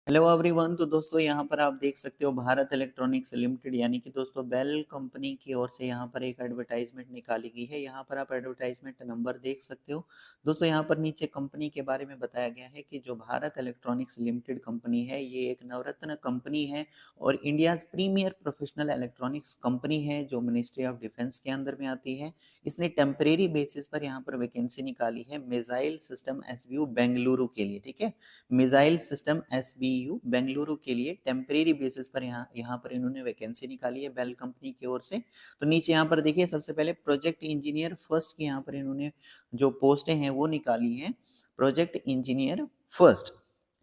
Hello everyone. तो दोस्तों यहाँ पर आप देख सकते हो भारत इलेक्ट्रॉनिक्स लिमिटेड यानी कि दोस्तों बेल कंपनी की ओर से यहाँ पर एक एडवर्टाइजमेंट निकाली गई है। यहाँ पर आप एडवर्टाइजमेंट नंबर देख सकते हो। दोस्तों यहाँ पर नीचे कंपनी के बारे में बताया गया है कि जो भारत इलेक्ट्रॉनिक्स लिमिटेड कंपनी है ये एक नवरत्न कंपनी है और India's premier professional electronics company है जो मिनिस्ट्री ऑफ डिफेंस के अंदर में आती है। इसने टेम्परेरी बेसिस पर यहाँ पर वैकेंसी निकाली है मिसाइल सिस्टम एसबीयू बेंगलुरु के लिए। ठीक है, मिसाइल सिस्टम एसबीयू बेंगलुरु के लिए टेम्परेरी बेसिस पर यहाँ यहाँ पर इन्होंने वैकेंसी निकाली है बेल कंपनी की ओर से। तो नीचे यहाँ पर देखिए सबसे पहले प्रोजेक्ट इंजीनियर फर्स्ट की यहाँ पर इन्होंने जो पोस्टें हैं वो निकाली हैं, प्रोजेक्ट इंजीनियर फर्स्ट।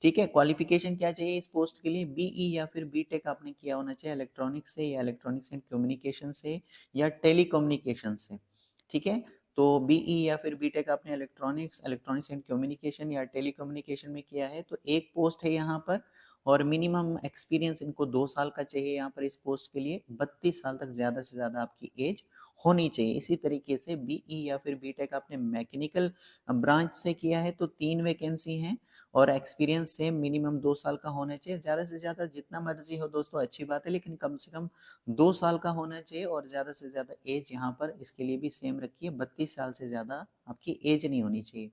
ठीक है, क्वालिफिकेशन क्या चाहिए इस पोस्ट के लिए? बीई या फिर बीटेक आपने किया होना चाहिए इलेक्ट्रॉनिक्स से या इलेक्ट्रॉनिक्स एंड कम्युनिकेशन से या टेलीकम्युनिकेशन से। ठीक है, तो बीई या फिर बीटेक आपने इलेक्ट्रॉनिक्स एंड कम्युनिकेशन या टेलीकम्युनिकेशन में किया है तो एक पोस्ट है यहाँ पर और मिनिमम एक्सपीरियंस इनको 2 साल का चाहिए यहाँ पर इस पोस्ट के लिए। 32 साल तक ज़्यादा से ज़्यादा आपकी एज होनी चाहिए। इसी तरीके से बीई या फिर बीटेक आपने मैकेनिकल ब्रांच से किया है तो 3 वैकेंसी हैं और एक्सपीरियंस सेम मिनिमम 2 साल का होना चाहिए। ज़्यादा से ज़्यादा जितना मर्जी हो दोस्तों अच्छी बात है, लेकिन कम से कम 2 साल का होना चाहिए और ज़्यादा से ज़्यादा एज यहाँ पर इसके लिए भी सेम रखिए, 32 साल से ज़्यादा आपकी एज नहीं होनी चाहिए।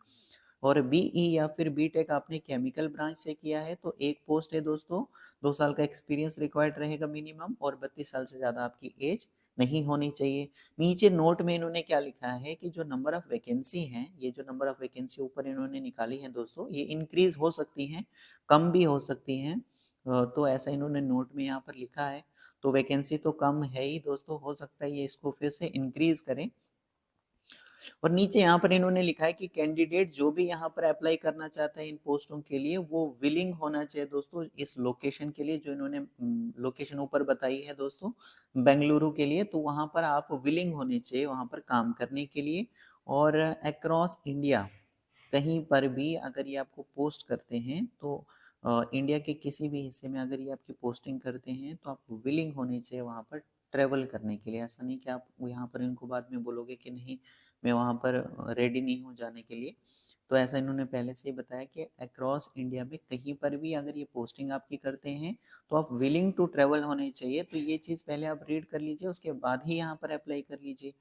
और बीई या फिर बीटेक आपने केमिकल ब्रांच से किया है तो एक पोस्ट है दोस्तों, 2 साल का एक्सपीरियंस रिक्वायर्ड रहेगा मिनिमम और 32 साल से ज़्यादा आपकी एज नहीं होनी चाहिए। नीचे नोट में इन्होंने क्या लिखा है कि जो नंबर ऑफ वैकेंसी हैं, ये जो नंबर ऑफ वैकेंसी ऊपर इन्होंने निकाली है दोस्तों, ये इंक्रीज हो सकती हैं, कम भी हो सकती हैं। तो ऐसा इन्होंने नोट में यहाँ पर लिखा है। तो वैकेंसी तो कम है ही दोस्तों, हो सकता है ये इसको फिर से इंक्रीज करें। और नीचे यहाँ पर इन्होंने लिखा है कि कैंडिडेट जो भी यहाँ पर अप्लाई करना चाहता है इन पोस्टों के लिए वो विलिंग होना चाहिए दोस्तों इस लोकेशन के लिए जो इन्होंने लोकेशन ऊपर बताई है दोस्तों बेंगलुरु के लिए। तो वहाँ पर आप विलिंग होने चाहिए वहाँ पर काम करने के लिए। और अक्रॉस इंडिया कहीं पर भी अगर ये आपको पोस्ट करते हैं तो इंडिया के किसी भी हिस्से में अगर ये आपकी पोस्टिंग करते हैं तो आप विलिंग होने चाहिए वहाँ पर ट्रेवल करने के लिए। ऐसा नहीं कि आप यहाँ पर इनको बाद में बोलोगे कि नहीं मैं वहाँ पर रेडी नहीं हूँ जाने के लिए। तो ऐसा इन्होंने पहले से ही बताया कि अक्रॉस इंडिया में कहीं पर भी अगर ये पोस्टिंग आपकी करते हैं तो आप विलिंग टू ट्रेवल होने चाहिए। तो ये चीज़ पहले आप रीड कर लीजिए, उसके बाद ही यहाँ पर अप्लाई कर लीजिए।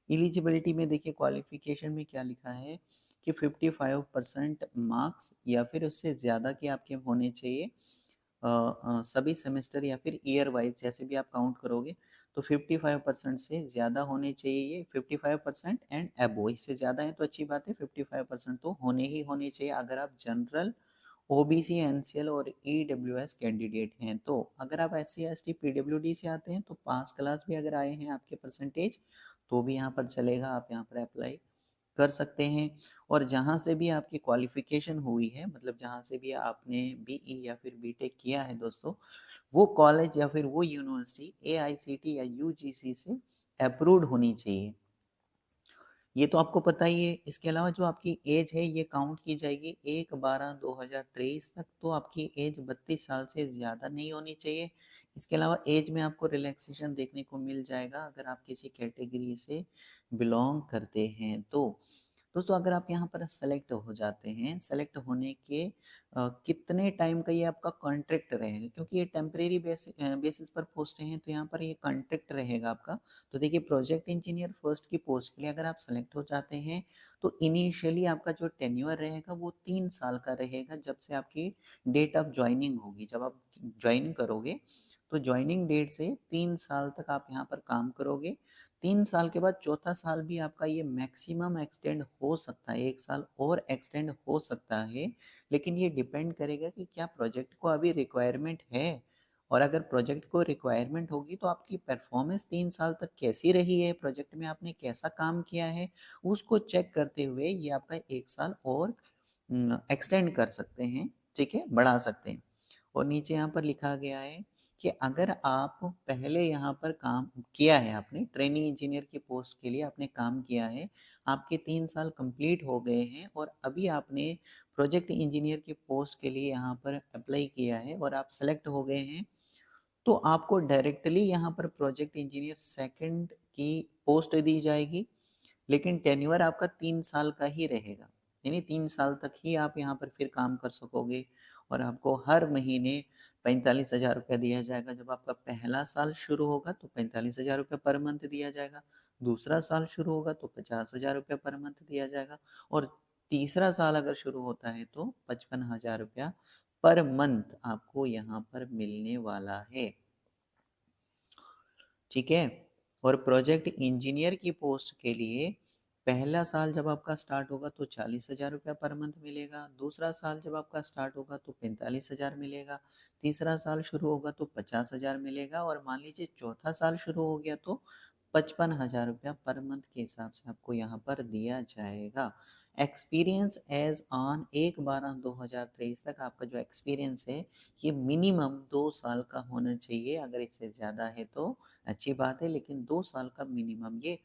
एलिजिबिलिटी में देखिए क्वालिफिकेशन में क्या लिखा है कि 55% मार्क्स या फिर उससे ज़्यादा के आपके होने चाहिए सभी सेमेस्टर या फिर ईयर वाइज जैसे भी आप काउंट करोगे तो 55% से ज़्यादा होने चाहिए। ये 55% एंड अबो, इससे ज़्यादा है तो अच्छी बात है, 55% तो होने ही होने चाहिए अगर आप जनरल ओबीसी एनसीएल और ईडब्ल्यूएस कैंडिडेट हैं। तो अगर आप एससी एसटी पीडब्ल्यूडी से आते हैं तो पास क्लास भी अगर आए हैं आपके परसेंटेज तो भी यहाँ पर चलेगा, आप यहाँ पर अप्लाई कर सकते हैं। और जहाँ से भी आपकी क्वालिफिकेशन हुई है, मतलब जहाँ से भी आपने बीई या फिर बीटेक किया है दोस्तों, वो कॉलेज या फिर वो यूनिवर्सिटी एआईसीटी या यूजीसी से अप्रूव्ड होनी चाहिए। ये तो आपको पता ही है। इसके अलावा जो आपकी एज है ये काउंट की जाएगी 1/12/2023 तक, तो आपकी एज 32 साल से ज़्यादा नहीं होनी चाहिए। इसके अलावा एज में आपको रिलैक्सेशन देखने को मिल जाएगा अगर आप किसी कैटेगरी से बिलोंग करते हैं तो। दोस्तों अगर आप यहाँ पर सेलेक्ट हो जाते हैं, सेलेक्ट होने के कितने टाइम का ये आपका कॉन्ट्रैक्ट रहेगा, क्योंकि ये टेम्परेरी बेसिस पर पोस्ट हैं तो यहाँ पर ये कॉन्ट्रैक्ट रहेगा आपका। तो देखिए प्रोजेक्ट इंजीनियर फर्स्ट की पोस्ट के लिए अगर आप सेलेक्ट हो जाते हैं तो इनिशियली आपका जो टेन्योर रहेगा वो 3 साल का रहेगा जब से आपकी डेट ऑफ ज्वाइनिंग होगी। जब आप ज्वाइन करोगे तो ज्वाइनिंग डेट से 3 साल तक आप यहाँ पर काम करोगे। 3 साल के बाद चौथा साल भी आपका ये मैक्सिमम एक्सटेंड हो सकता है, 1 साल और एक्सटेंड हो सकता है, लेकिन ये डिपेंड करेगा कि क्या प्रोजेक्ट को अभी रिक्वायरमेंट है। और अगर प्रोजेक्ट को रिक्वायरमेंट होगी तो आपकी परफॉर्मेंस 3 साल तक कैसी रही है, प्रोजेक्ट में आपने कैसा काम किया है, उसको चेक करते हुए ये आपका 1 साल और एक्सटेंड कर सकते हैं। ठीक है, बढ़ा सकते हैं। और नीचे यहाँ पर लिखा गया है कि अगर आप पहले यहाँ पर काम किया है, आपने ट्रेनी इंजीनियर की पोस्ट के लिए आपने काम किया है, आपके 3 साल कंप्लीट हो गए हैं और अभी आपने प्रोजेक्ट इंजीनियर की पोस्ट के लिए यहाँ पर अप्लाई किया है और आप सेलेक्ट हो गए हैं, तो आपको डायरेक्टली यहाँ पर प्रोजेक्ट इंजीनियर सेकंड की पोस्ट दी जाएगी, लेकिन टेन्योर आपका 3 साल का ही रहेगा। यानी 3 साल तक ही आप यहाँ पर फिर काम कर सकोगे। और आपको हर महीने 45,000 रुपया दिया जाएगा। जब आपका पहला साल शुरू होगा तो 45,000 रुपये पर मंथ दिया जाएगा, दूसरा साल शुरू होगा तो 50,000 रुपये पर मंथ दिया जाएगा और तीसरा साल अगर शुरू होता है तो 55,000 रुपया पर मंथ आपको यहाँ पर मिलने वाला है। ठीक है। और प्रोजेक्ट इंजीनियर की पोस्ट के लिए पहला साल जब आपका स्टार्ट होगा तो 40,000 रुपया पर मंथ मिलेगा, दूसरा साल जब आपका स्टार्ट होगा तो 45,000 मिलेगा, तीसरा साल शुरू होगा तो 50,000 मिलेगा और मान लीजिए चौथा साल शुरू हो गया तो 55,000 रुपया पर मंथ के हिसाब से आपको यहाँ पर दिया जाएगा। एक्सपीरियंस एज ऑन 1/12/2023 तक आपका जो एक्सपीरियंस है ये मिनिमम 2 साल का होना चाहिए। अगर इससे ज़्यादा है तो अच्छी बात है, लेकिन 2 साल का मिनिमम ये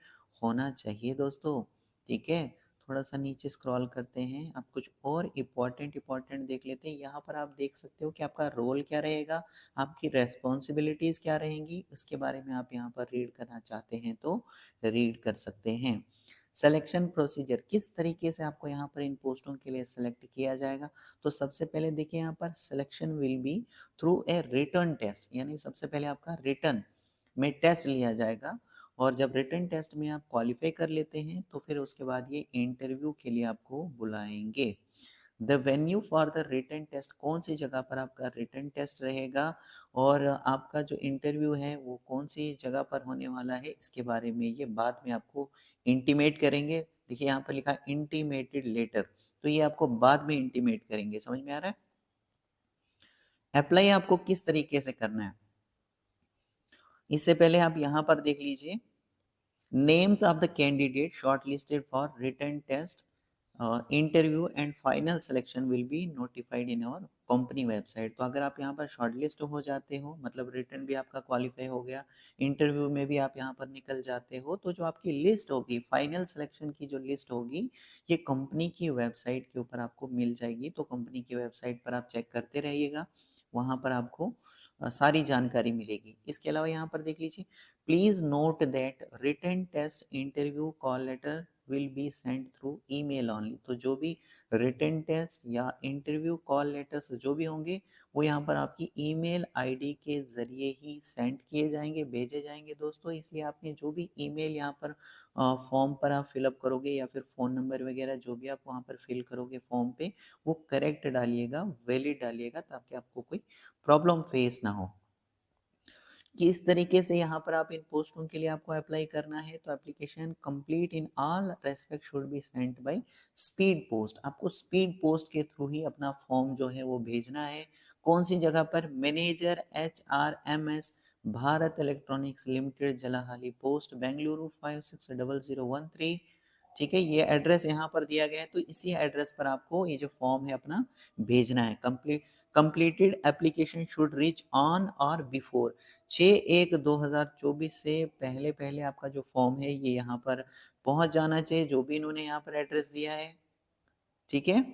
होना चाहिए दोस्तों। ठीक है। थोड़ा सा नीचे स्क्रॉल करते हैं, अब कुछ और इम्पोर्टेंट देख लेते हैं। यहाँ पर आप देख सकते हो कि आपका रोल क्या रहेगा, आपकी रेस्पॉन्सिबिलिटीज़ क्या रहेंगी, उसके बारे में आप यहाँ पर रीड करना चाहते हैं तो रीड कर सकते हैं। सिलेक्शन प्रोसीजर, किस तरीके से आपको यहाँ पर इन पोस्टों के लिए सेलेक्ट किया जाएगा। तो सबसे पहले देखिए यहाँ पर selection will be through a written test, यानी सबसे पहले आपका रिटर्न में टेस्ट लिया जाएगा और जब रिटन टेस्ट में आप क्वालिफाई कर लेते हैं तो फिर उसके बाद ये इंटरव्यू के लिए आपको बुलाएंगे। The venue for the written test, कौन सी जगह पर आपका रिटन टेस्ट रहेगा और आपका जो इंटरव्यू है वो कौन सी जगह पर होने वाला है, इसके बारे में ये बाद में आपको इंटीमेट करेंगे। देखिए यहाँ पर लिखा इंटीमेटेड लेटर, तो ये आपको बाद में इंटीमेट करेंगे। समझ में आ रहा है। अप्लाई आपको किस तरीके से करना है, इससे पहले आप यहाँ पर देख लीजिए, names of the candidate shortlisted for written test, interview and final selection will be notified in our company website. तो अगर आप यहाँ पर शॉर्टलिस्ट हो जाते हो, मतलब रिटन भी आपका क्वालिफाई हो गया, इंटरव्यू में भी आप यहाँ पर निकल जाते हो, तो जो आपकी लिस्ट होगी, फाइनल सिलेक्शन की जो लिस्ट होगी, ये कंपनी की वेबसाइट के ऊपर आपको मिल जाएगी। तो कंपनी की वेबसाइट पर आप चेक करते रहिएगा, वहाँ पर आपको सारी जानकारी मिलेगी। इसके अलावा यहाँ पर देख लीजिए, please note that written test interview call letter will be send through email only. तो जो भी रिटन टेस्ट या इंटरव्यू कॉल लेटर्स जो भी होंगे वो यहाँ पर आपकी ईमेल आईडी के ज़रिए ही सेंड किए जाएंगे, भेजे जाएंगे दोस्तों। इसलिए आपने जो भी ईमेल यहाँ पर फॉर्म पर आप फिलअप करोगे या फिर फ़ोन नंबर वगैरह जो भी आप वहाँ पर फिल करोगे फॉर्म पे, वो करेक्ट डालिएगा, वैलिड डालिएगा, ताकि आपको कोई प्रॉब्लम फेस ना हो। किस तरीके से यहाँ पर आप इन पोस्टों के लिए आपको अप्लाई करना है, तो application complete in all respect should be sent by speed post. आपको स्पीड पोस्ट के थ्रू ही अपना फॉर्म जो है वो भेजना है। कौन सी जगह पर, manager HRMS Bharat electronics limited, Jalahalli post, Bengaluru 560013। ठीक है, ये एड्रेस यहाँ पर दिया गया है, तो इसी एड्रेस पर आपको ये जो फॉर्म है अपना भेजना है। Completed application should reach on और बिफोर 6/1/2024 से पहले पहले आपका जो फॉर्म है ये यहाँ पर पहुंच जाना चाहिए, जो भी इन्होंने यहाँ पर एड्रेस दिया है। ठीक है।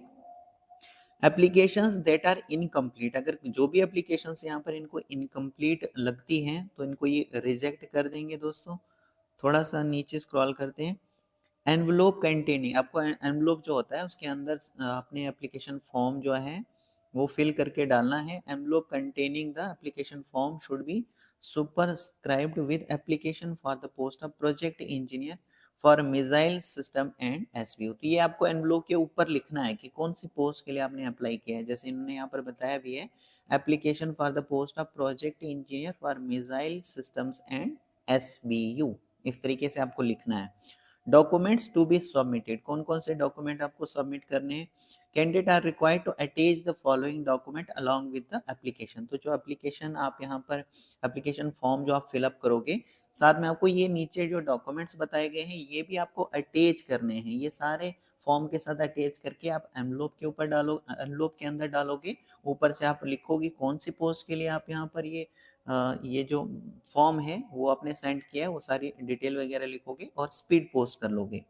एप्लीकेशंस दैट आर इनकम्प्लीट, अगर जो भी एप्लीकेशंस यहाँ पर इनको इनकम्प्लीट लगती हैं तो इनको ये रिजेक्ट कर देंगे दोस्तों। थोड़ा सा नीचे स्क्रॉल करते हैं। एनवलोप कंटेनिंग, आपको एनवलोप जो होता है उसके अंदर अपने एप्लीकेशन फॉर्म जो है वो फिल करके डालना है। Envelope containing the application form should be superscribed with application for the post of project engineer for missile system and SBO. तो ये आपको एनवलोप के ऊपर लिखना है कि कौन सी पोस्ट के लिए आपने अप्लाई किया है। जैसे इन्होंने यहाँ पर बताया भी है, application for the post of project engineer for missile systems and SBU, इस तरीके से आपको लिखना है। डॉक्यूमेंट्स टू बी सबमिटेड, कौन कौन से डॉक्यूमेंट आपको सबमिट करने हैं। Candidate are required to attach the following document along with the application. तो जो एप्लीकेशन आप यहाँ पर एप्लीकेशन फॉर्म जो आप फिलअप करोगे, साथ में आपको ये नीचे जो डॉक्यूमेंट्स बताए गए हैं ये भी आपको अटैच करने हैं। ये सारे फॉर्म के साथ अटैच करके आप एनवलप के ऊपर डालो, एनवलप के अंदर डालोगे। ऊपर से आप लिखोगे कौन सी पोस्ट के लिए आप यहाँ पर ये जो फॉर्म है वो आपने सेंड किया है, वो सारी डिटेल वगैरह लिखोगे और स्पीड पोस्ट कर लोगे।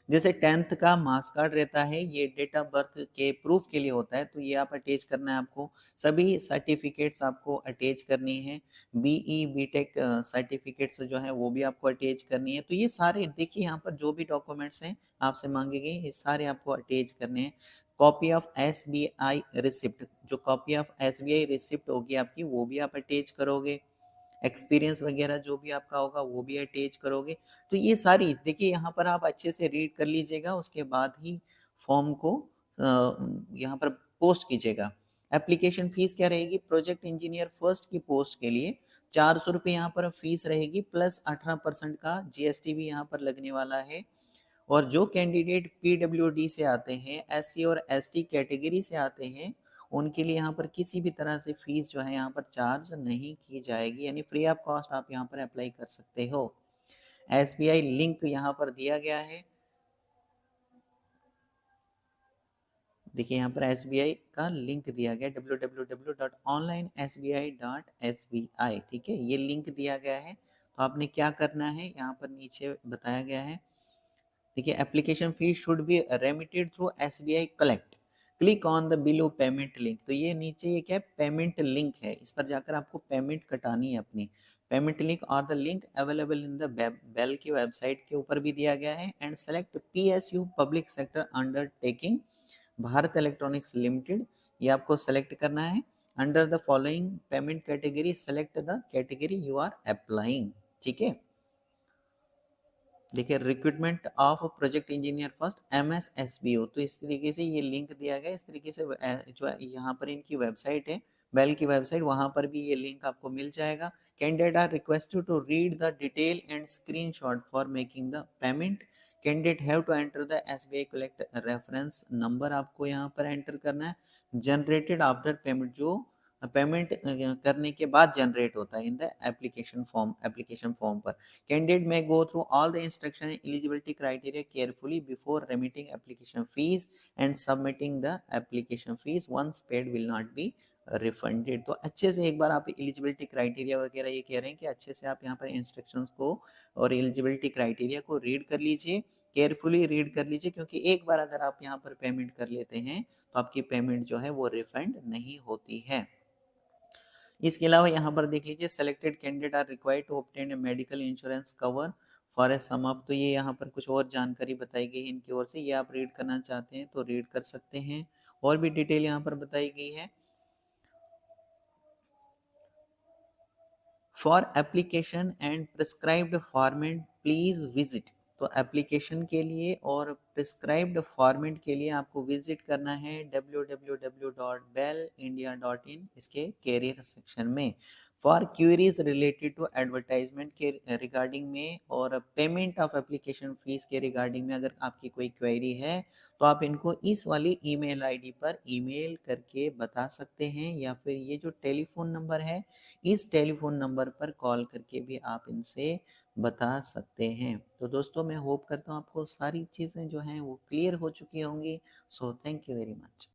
जैसे 10th का मार्क्स कार्ड रहता है, ये डेट ऑफ बर्थ के प्रूफ के लिए होता है, तो ये आप अटैच करना है आपको। सभी सर्टिफिकेट्स आपको अटैच करनी है। बीई, बीटेक सर्टिफिकेट्स जो हैं वो भी आपको अटैच करनी है। तो ये सारे देखिए यहाँ पर जो भी डॉक्यूमेंट्स हैं आपसे माँगे गए, ये सारे आपको अटैच करने हैं। कॉपी ऑफ एसबीआई रिसिप्ट, जो कॉपी ऑफ एसबीआई रिसिप्ट होगी आपकी, वो भी आप अटैच करोगे। एक्सपीरियंस वगैरह जो भी आपका होगा वो भी अटैच करोगे। तो ये सारी देखिए यहाँ पर आप अच्छे से रीड कर लीजिएगा, उसके बाद ही फॉर्म को यहाँ पर पोस्ट कीजिएगा। एप्लीकेशन फीस क्या रहेगी? प्रोजेक्ट इंजीनियर फर्स्ट की पोस्ट के लिए 400 रुपये यहाँ पर फीस रहेगी, प्लस 18% का जीएसटी भी यहाँ पर लगने वाला है। और जो कैंडिडेट पीडब्ल्यूडी से आते हैं, एससी और एसटी कैटेगरी से आते हैं, उनके लिए यहाँ पर किसी भी तरह से फीस जो है यहाँ पर चार्ज नहीं की जाएगी, यानी फ्री ऑफ कॉस्ट आप यहाँ पर अप्लाई कर सकते हो। एसबीआई लिंक यहाँ पर दिया गया है। देखिए यहाँ पर एसबीआई का लिंक दिया गया www.onlinesbi.sbi, ठीक है, ये लिंक दिया गया है। तो आपने क्या करना है, यहाँ पर नीचे बताया गया है, देखिए application fee should be remitted through SBI collect, click on the below payment link. तो ये नीचे ये क्या है, पेमेंट लिंक है, इस पर जाकर आपको पेमेंट कटानी है अपनी। पेमेंट लिंक और the link available in the BEL की वेबसाइट के ऊपर भी दिया गया है। And select PSU public sector undertaking Bharat electronics Limited, ये आपको सेलेक्ट करना है। Under the following payment category select the category you are applying, ठीक है। देखिए recruitment of project engineer first MSSBO, तो इस तरीके से ये लिंक दिया गया। इस तरीके से जो यहाँ पर इनकी वेबसाइट है, बेल की वेबसाइट, वहाँ पर भी ये लिंक आपको मिल जाएगा। Candidate are requested to read the detail and screenshot for making the payment. Candidate have to enter the SBI collect reference number, आपको यहाँ पर एंटर करना है। जनरेटेड आफ्टर पेमेंट, जो पेमेंट करने के बाद जनरेट होता है इन द एप्लीकेशन फॉर्म पर। Candidate may go through all the instruction and eligibility criteria carefully before remitting application fees and submitting the application fees. Once paid will not be refunded. तो अच्छे से एक बार आप eligibility criteria वगैरह ये कह रहे हैं कि अच्छे से आप यहाँ पर इंस्ट्रक्शंस को और एलिजिबिलिटी क्राइटेरिया को रीड कर लीजिए, केयरफुली रीड कर लीजिए, क्योंकि एक बार अगर आप यहाँ पर पेमेंट कर लेते हैं तो आपकी पेमेंट जो है वो रिफंड नहीं होती है। इसके अलावा यहाँ पर देख लीजिए, selected candidate are required to obtain a medical insurance cover for a sum of, तो ये यहाँ पर कुछ और जानकारी बताई गई है इनकी ओर से, ये आप रीड करना चाहते हैं तो रीड कर सकते हैं। और भी डिटेल यहाँ पर बताई गई है। For application and prescribed format please visit, तो एप्लीकेशन के लिए और प्रिस्क्राइब्ड फॉर्मेट के लिए आपको विजिट करना है www.bellindia.in, इसके कैरियर सेक्शन में। For queries related to advertisement के रिगार्डिंग में और पेमेंट ऑफ एप्लीकेशन फीस के रिगार्डिंग में अगर आपकी कोई क्वेरी है तो आप इनको इस वाली ईमेल आईडी पर ईमेल करके बता सकते हैं, या फिर ये जो टेलीफोन नंबर है, इस टेलीफोन नंबर पर कॉल करके भी आप इनसे बता सकते हैं। तो दोस्तों मैं होप करता हूँ आपको सारी चीज़ें जो हैं वो क्लियर हो चुकी होंगी। So thank you very much.